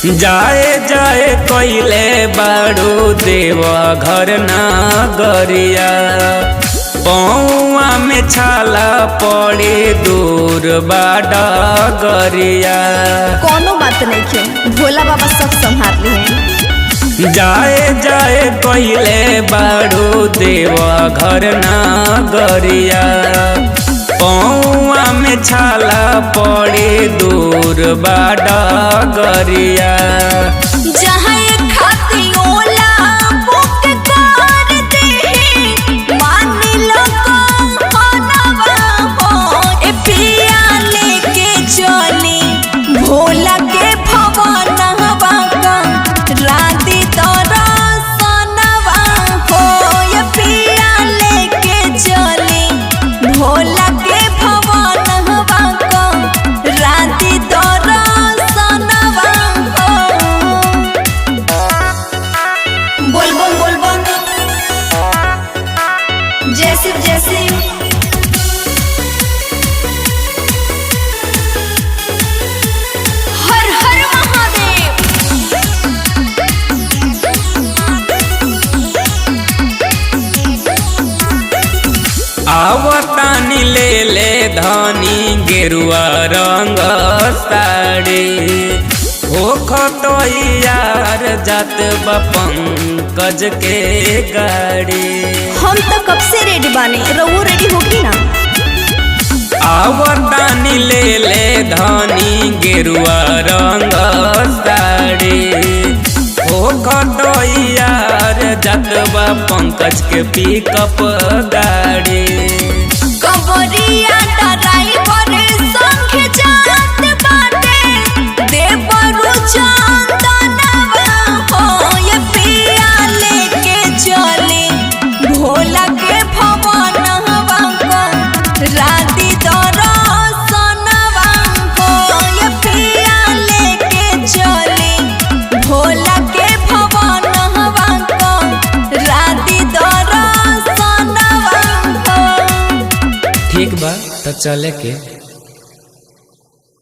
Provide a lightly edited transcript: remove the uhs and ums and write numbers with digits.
जाए जाए कोइले बाड़ू देवा घर नागरिया पौआ में छाला पड़े दूर बाड़ा गरिया। कोनो बात नहीं खे, भोला बाबा सब संभाल ली हैं। जाए जाए कोइले बाड़ू देवा घर नागरिया पौआ में छाला पड़े दूर बाड़ा गरिया। जैसे हर हर महादेव। आवतानी ले ले धानी गेरुआ रंग साड़ी होखतो यार जात बा पंकज के गाड़ी। हम तो कब से रेडी बानी, रहुओ रेडी होगी ना। आवतानी ले ले धानी गेरुआ रंग साड़ी होखतो यार जात बा पंकज के पिकअप गाड़ी। कबरिया ड्राइवर संग जात बाटे देवरु चंदनवा हो ये पिया लेके चली भोला के भवनवा को राती दर्शनवा हो ये पिया लेके चली भोला के भवनवा को राती दर्शनवा हो। ठीक बा तो चले के।